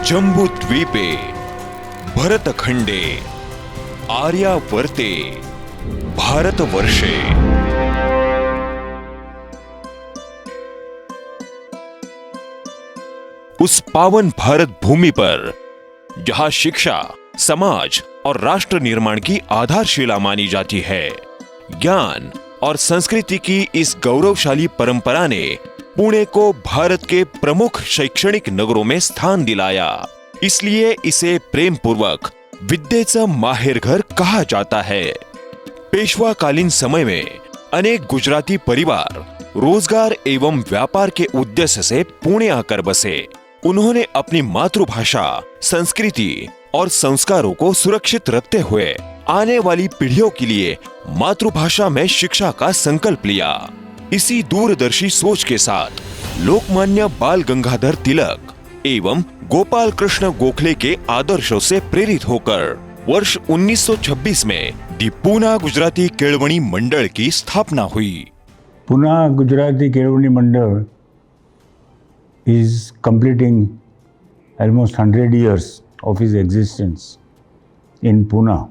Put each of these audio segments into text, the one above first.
जम्बूद्वीपे भरतखंडे आर्यावर्ते भारतवर्षे उस पावन भारत भूमि पर जहां शिक्षा, समाज और राष्ट्र निर्माण की आधारशिला मानी जाती है, ज्ञान और संस्कृति की इस गौरवशाली परंपरा ने पुणे को भारत के प्रमुख शैक्षणिक नगरों में स्थान दिलाया। इसलिए इसे प्रेम पूर्वक विद्येचं माहेरघर कहा जाता है। पेशवाकालीन समय में अनेक गुजराती परिवार रोजगार एवं व्यापार के उद्देश्य से पुणे आकर बसे। उन्होंने अपनी मातृभाषा, संस्कृति और संस्कारों को सुरक्षित रखते हुए आने वाली पीढ़ियों के लिए मातृभाषा में शिक्षा का संकल्प लिया। इसी दूरदर्शी सोच के साथ लोकमान्य बाल गंगाधर तिलक एवं गोपाल कृष्ण गोखले के आदर्शों से प्रेरित होकर वर्ष 1926 में दी पूना गुजराती केळवणी मंडल की स्थापना हुई। पूना गुजराती केळवणी मंडल is completing almost 100 years of his existence in Pune.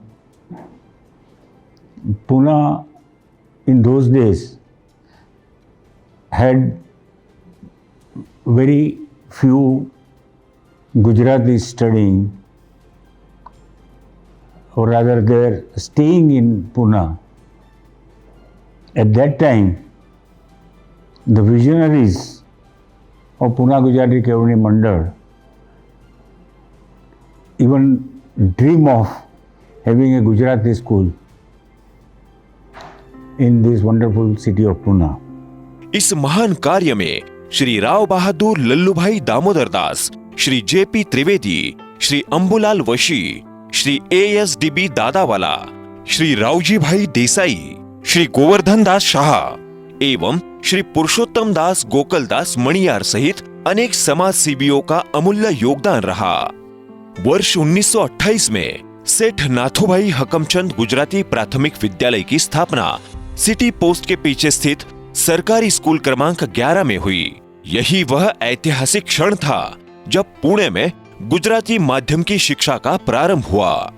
Pune in those days had very few Gujaratis studying, or rather they're staying in Pune. At that time, the visionaries of Pune Gujarati Kełvani Mandal even dream of having a Gujarati school in this wonderful city of Pune. इस महान कार्य में Shri Rao Bahadur Lallubhai Damodar Das, Shri JP Trivedi, Shri अंबुलाल वशी, Shri ASDB दादावाला, Shri Raoji भाई देसाई, श्री गोवर्धन दास शाह एवं श्री पुरुषोत्तम दास गोकलदास मणियार सहित अनेक समाज सेवियों का अमूल्य योगदान रहा। वर्ष 1928 में सेठ नाथुभाई हकमचंद गुजराती प्राथमिक विद्यालय की स्थापना सिटी पोस्ट के पीछे स्थित सरकारी स्कूल क्रमांक 11 में हुई। यही वह ऐतिहासिक क्षण था जब पुणे में गुजराती माध्यम की शिक्षा का प्रारंभ हुआ।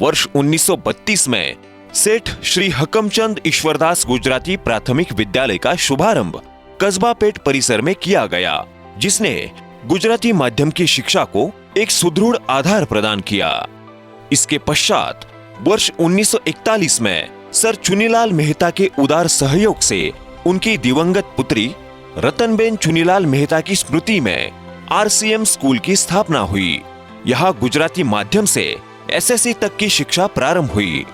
वर्ष 1932 में सेठ श्री हकमचंद ईश्वरदास गुजराती प्राथमिक विद्यालय का शुभारंभ कस्बापेट परिसर में किया गया, जिसने गुजराती माध्यम की शिक्षा को एक सुदृढ़ आधार प्रदान किया। इसके पश्चात वर्ष 1941 में सर चुनीलाल मेहता के उदार सहयोग से उनकी दिवंगत पुत्री रतनबेन चुनीलाल मेहता की स्मृति में RCM स्कूल की स्थापना हुई। यहाँ गुजराती माध्यम से SSC तक की शिक्षा प्रारंभ हुई।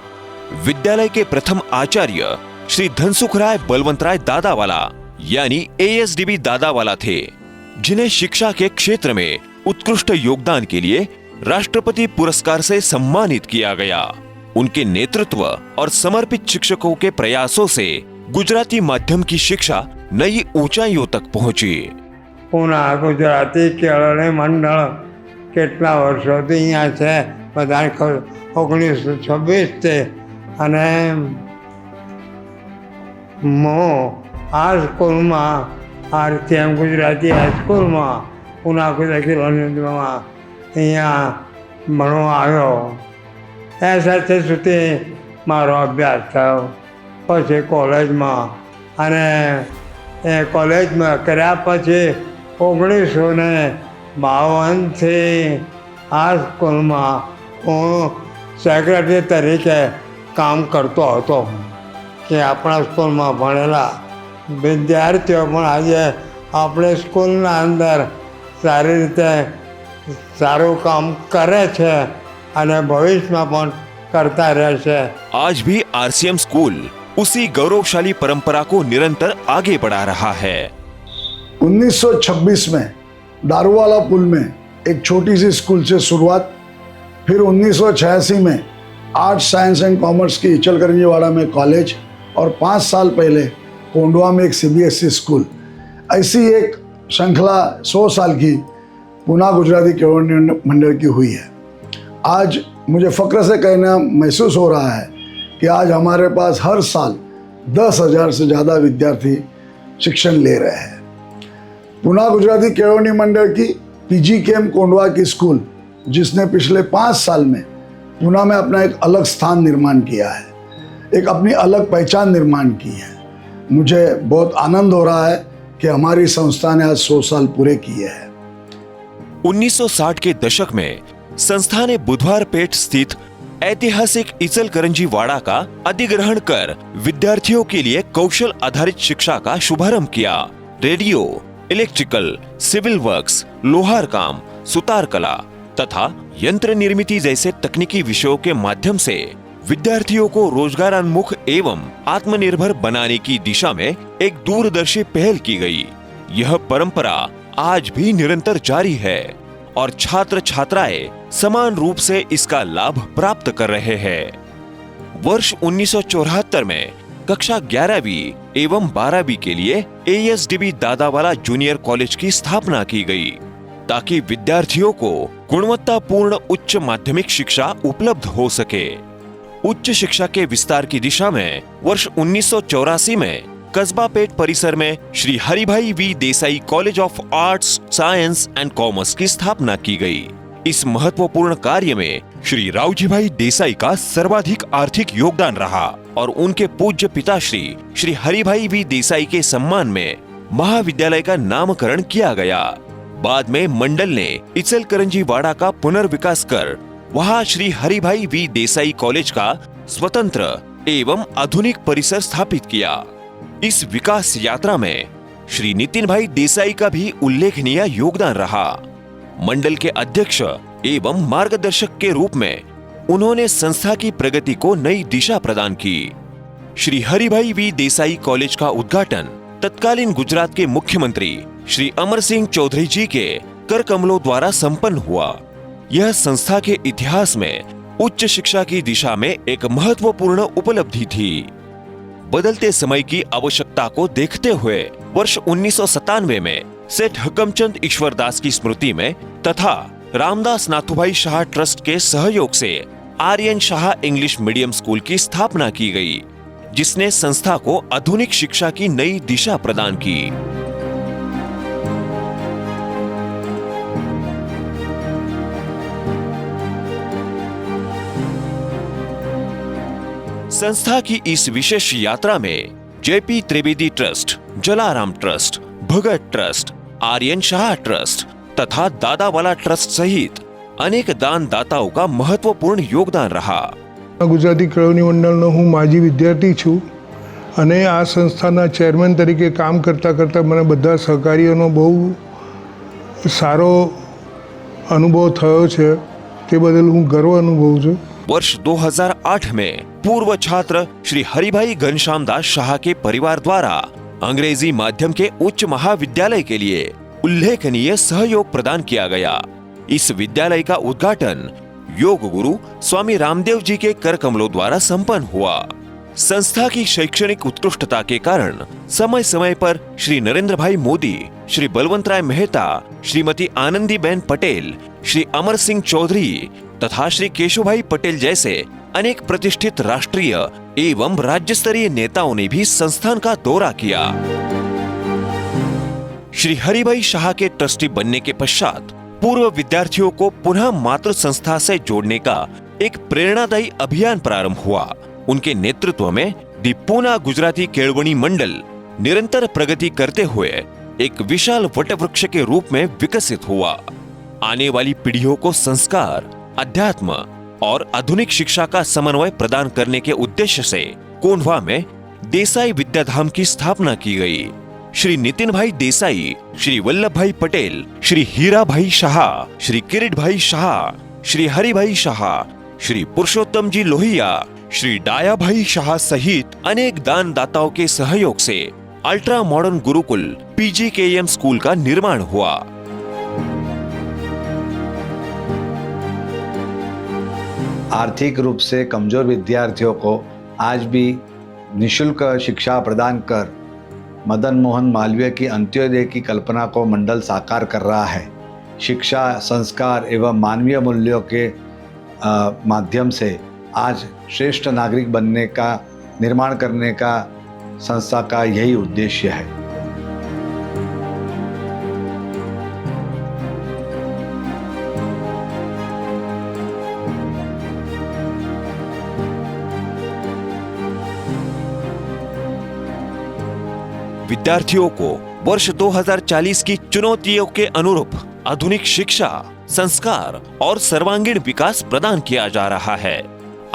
विद्यालय के प्रथम आचार्य श्री धनसुखराय बलवंतराय दादावाला यानी ASDB दादावाला थे, जिन्हें शिक्षा के क्षेत्र में उत्कृष्ट योगदान के लिए राष्ट्रपति पुरस्कार से सम्मानित किया गया। उनके नेतृत्व और समर्पित शिक्षकों के प्रयासों से गुजराती माध्यम की शिक्षा नई ऊंचाइयों तक पहुंची। पूना गुजराती केळवणी मंडल કેટલા વર્ષોથી અહીંયા છે, બધાને 1926 છે અને હું આ સ્કૂલમાં RCM ગુજરાતી હાઈસ્કૂલમાં પૂના ગુજરાતી મંડળમાં અહીંયા ભણવા આવ્યો। એ સાથે સુધી મારો અભ્યાસ થયો। પછી કોલેજમાં અને એ કોલેજમાં કર્યા પછી 1952 થી આ સ્કૂલમાં હું સેક્રેટરી તરીકે કામ કરતો હતો કે આપણા સ્કૂલમાં ભણેલા વિદ્યાર્થીઓ પણ આજે આપણે સ્કૂલના અંદર સારી રીતે સારું કામ કરે છે અને ભવિષ્યમાં પણ કરતા રહેશે। आज भी RCM स्कूल उसी गौरवशाली परंपरा को निरंतर आगे बढ़ा रहा है। 1926 में दारूवाला पुल में एक छोटी सी स्कूल से शुरुआत, फिर 1986 में आर्ट्स, साइंस एंड कॉमर्स की इचलकरंजीवाड़ा में कॉलेज और 5 साल पहले कोंडवा में एक CBSE स्कूल। ऐसी एक श्रृंखला 100 साल की पूना गुजराती केळवणी मंडल की हुई है। आज मुझे फ़ख्र से कहना महसूस हो रहा है कि आज हमारे पास हर साल 10,000 से ज़्यादा विद्यार्थी शिक्षण ले रहे हैं। पूना गुजराती केळवणी मंडल की पीजी केम कोंडवा की स्कूल, जिसने पिछले 5 साल में पुणे में अपना एक अलग स्थान निर्माण किया है, एक अपनी अलग पहचान निर्माण की है। मुझे बहुत आनंद हो रहा है कि हमारी संस्था ने आज 100 साल पूरे किए हैं। 1960 के दशक में संस्था ने बुधवार पेट स्थित ऐतिहासिक इचलकरंजी वाड़ा का अधिग्रहण कर विद्यार्थियों के लिए कौशल आधारित शिक्षा का शुभारंभ किया। रेडियो, इलेक्ट्रिकल, सिविल वर्क्स, लोहार काम, सुतार कला तथा यंत्र निर्मिती जैसे तकनीकी विषयों के माध्यम से विद्यार्थियों को रोजगारोन्मुख एवं आत्मनिर्भर बनाने की दिशा में एक दूरदर्शी पहल की गई। यह परंपरा आज भी निरंतर जारी है और छात्र छात्राएं समान रूप से इसका लाभ प्राप्त कर रहे हैं। वर्ष 1974 में कक्षा 11वीं एवं 12वीं के लिए ASDB दादावाला जूनियर कॉलेज की स्थापना की गई, ताकि विद्यार्थियों को गुणवत्तापूर्ण उच्च माध्यमिक शिक्षा उपलब्ध हो सके। उच्च शिक्षा के विस्तार की दिशा में वर्ष 1984 में कस्बा पेट परिसर में Shri Haribhai V Desai college of arts, science and commerce की स्थापना की गई। इस महत्वपूर्ण कार्य में श्री रावजीभाई देसाई का सर्वाधिक आर्थिक योगदान रहा और उनके पूज्य पिताश्री श्री हरिभाई वी देसाई के सम्मान में महाविद्यालय का नामकरण किया गया। बाद में मंडल ने इचलकरंजी वाड़ा का पुनर्विकास कर वहां श्री हरिभाई वी देसाई कॉलेज का स्वतंत्र एवं आधुनिक परिसर स्थापित किया। इस विकास यात्रा में श्री नितिन भाई देसाई का भी उल्लेखनीय योगदान रहा। मंडल के अध्यक्ष एवं मार्गदर्शक के रूप में उन्होंने संस्था की प्रगति को नई दिशा प्रदान की। श्री हरिभाई वी देसाई कॉलेज का उद्घाटन तत्कालीन गुजरात के मुख्यमंत्री श्री अमर सिंह चौधरी जी के कर कमलों द्वारा संपन्न हुआ। यह संस्था के इतिहास में उच्च शिक्षा की दिशा में एक महत्वपूर्ण उपलब्धि थी। बदलते समय की आवश्यकता को देखते हुए वर्ष 1997 में सेठ हकमचंद ईश्वरदास की स्मृति में तथा रामदास नाथुभाई शाह ट्रस्ट के सहयोग से Aryan Shah English medium school की स्थापना की गई, जिसने संस्था को आधुनिक शिक्षा की नई दिशा प्रदान की। संस्था की इस विशेष यात्रा में JP Trivedi Trust, Jalaram Trust, Bhagat Trust, Aryan Shah Trust तथा दादावाला ट्रस्ट सहित अनेक दान दाताओं का महत्वपूर्ण योगदान रहा। ગુજરાતી કેળવણી મંડળનો હું માજી વિદ્યાર્થી છું અને આ સંસ્થાના ચેરમેન તરીકે કામ કરતાં કરતાં મને બધા સહકારીઓનો બહુ સારો અનુભવ થયો છે, તે બદલ હું ગર્વ અનુભવું છું। वर्ष 2008 में पूर्व छात्र श्री हरिभाई घनश्याम दास शाह के परिवार द्वारा अंग्रेजी माध्यम के उच्च महाविद्यालय के लिए उल्लेखनीय सहयोग प्रदान किया गया। इस विद्यालय का उद्घाटन योग गुरु स्वामी रामदेव जी के कर कमलों द्वारा संपन्न हुआ। संस्था की शैक्षणिक उत्कृष्टता के कारण समय समय पर श्री नरेंद्र भाई मोदी, श्री बलवंतराय मेहता, श्रीमती आनंदीबेन पटेल, श्री अमर सिंह चौधरी तथा श्री केशुभाई पटेल जैसे अनेक प्रतिष्ठित राष्ट्रीय एवं राज्य स्तरीय नेताओं ने भी संस्थान का दौरा किया। श्री हरिभाई शाह के ट्रस्टी बनने के पश्चात पूर्व विद्यार्थियों को पुनः मातृ संस्था से जोड़ने का एक प्रेरणादायी अभियान प्रारंभ हुआ। उनके नेतृत्व में दी पूना गुजराती केळवणी मंडल निरंतर प्रगति करते हुए एक विशाल वटवृक्ष के रूप में विकसित हुआ। आने वाली पीढ़ियों को संस्कार, अध्यात्म और आधुनिक शिक्षा का समन्वय प्रदान करने के उद्देश्य से कोंढवा में देसाई विद्याधाम की स्थापना की गई। श्री नितिन भाई देसाई, श्री वल्लभ भाई पटेल, श्री हीरा भाई शाह, श्री किरीट भाई शाह, श्री हरि भाई शाह, श्री पुरुषोत्तम जी लोहिया, श्री डाया भाई शाह सहित अनेक दान दाताओं के सहयोग से ultra modern Gurukul PGKM school का निर्माण हुआ। आर्थिक रूप से कमजोर विद्यार्थियों को आज भी निशुल्क शिक्षा प्रदान कर मदन मोहन मालवीय की अंत्योदय की कल्पना को मंडल साकार कर रहा है। शिक्षा, संस्कार एवं मानवीय मूल्यों के माध्यम से आज श्रेष्ठ नागरिक बनने का, निर्माण करने का संस्था का यही उद्देश्य है। विद्यार्थियों को वर्ष 2040 की चुनौतियों के अनुरूप आधुनिक शिक्षा, संस्कार और सर्वांगीण विकास प्रदान किया जा रहा है।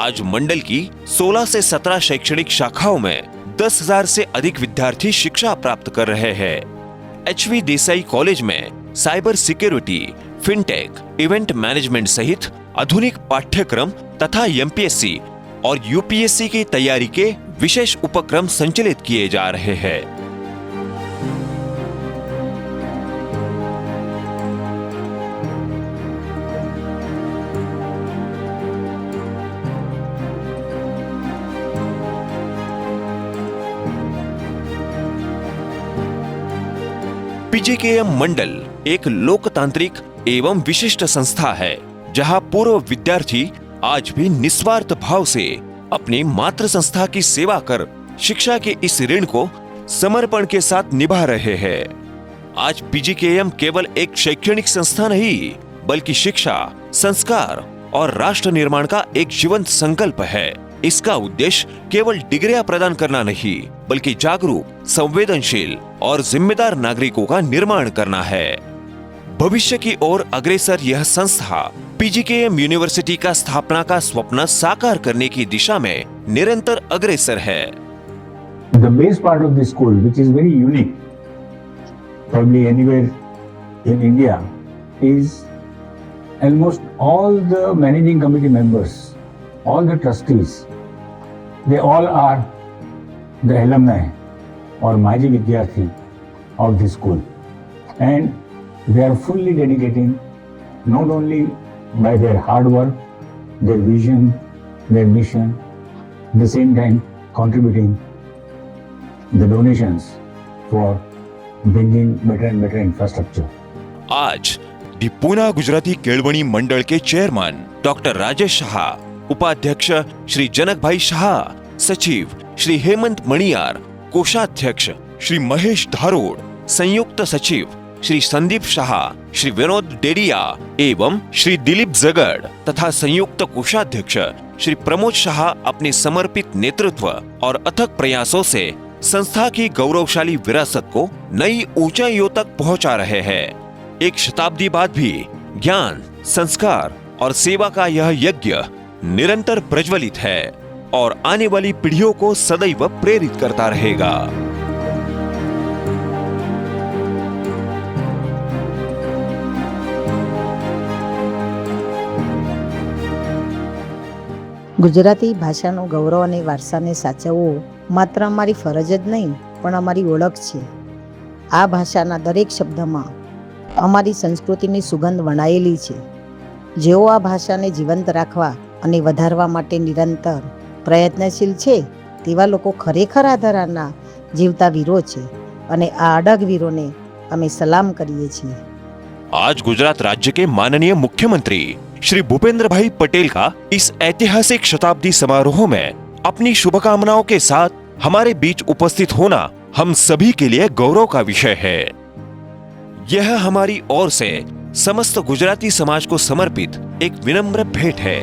आज मंडल की 16 से 17 शैक्षणिक शाखाओं में 10,000 से अधिक विद्यार्थी शिक्षा प्राप्त कर रहे हैं। HV देसाई कॉलेज में cyber security, fintech, event management सहित आधुनिक पाठ्यक्रम तथा MPSC और UPSC की तैयारी के विशेष उपक्रम संचालित किए जा रहे हैं। PGKM मंडल एक लोकतांत्रिक एवं विशिष्ट संस्था है, जहां पूर्व विद्यार्थी आज भी निस्वार्थ भाव से अपनी मातृ संस्था की सेवा कर शिक्षा के इस ऋण को समर्पण के साथ निभा रहे हैं। आज PGKM केवल एक शैक्षणिक संस्था नहीं, बल्कि शिक्षा, संस्कार और राष्ट्र निर्माण का एक जीवंत संकल्प है। इसका उद्देश्य केवल डिग्रियां प्रदान करना नहीं, बल्कि जागरूक, संवेदनशील और जिम्मेदार नागरिकों का निर्माण करना है। भविष्य की ओर अग्रसर यह संस्था PGKM यूनिवर्सिटी का स्थापना का स्वप्न साकार करने की दिशा में निरंतर अग्रसर है। The base part of the school, which is very unique, probably anywhere in India, is almost all the managing committee members, all the trustees, they all are the alumni or Maji Vidyarthi of the school, and they are fully dedicating not only by their hard work, their vision, their mission, at the same time contributing the donations for bringing better and better infrastructure. आज दी पूना गुजराती केळवणी मंडल के chairman doctor Rajesh Shah, उपाध्यक्ष श्री जनक भाई शाह, सचिव श्री हेमंत मणियार, कोषाध्यक्ष श्री महेश धारोड, संयुक्त सचिव श्री संदीप शाह, श्री विनोद डेडिया एवं श्री दिलीप जगड़ तथा संयुक्त कोषाध्यक्ष श्री प्रमोद शाह अपने समर्पित नेतृत्व और अथक प्रयासों से संस्था की गौरवशाली विरासत को नई ऊंचाइयों तक पहुंचा रहे हैं। एक शताब्दी बाद भी ज्ञान, संस्कार और सेवा का यह यज्ञ निरंतर प्रज्वलित है और आने वाली पीढ़ियों को सदैव प्रेरित करता रहेगा। ગુજરાતી ભાષાનું ગૌરવ અને વારસાને સાચવવું માત્ર અમારી ફરજ જ નહીં, પણ અમારી ઓળખ છે। આ ભાષાના દરેક શબ્દમાં અમારી સંસ્કૃતિની સુગંધ વણાયેલી છે। જેઓ આ ભાષાને જીવંત રાખવા અને વધારવા માટે નિરંતર પ્રયત્નશીલ છે, તેવા લોકો ખરેખર આ ધરાના જીવતા વીરો છે અને આ અડગ વીરોને અમે સલામ કરીએ છીએ। आज गुजरात राज्य के माननीय मुख्यमंत्री श्री भूपेंद्र भाई पटेल का इस ऐतिहासिक शताब्दी समारोह में अपनी शुभकामनाओं के साथ हमारे बीच उपस्थित होना हम सभी के लिए गौरव का विषय है। यह हमारी ओर से समस्त गुजराती समाज को समर्पित एक विनम्र भेंट है।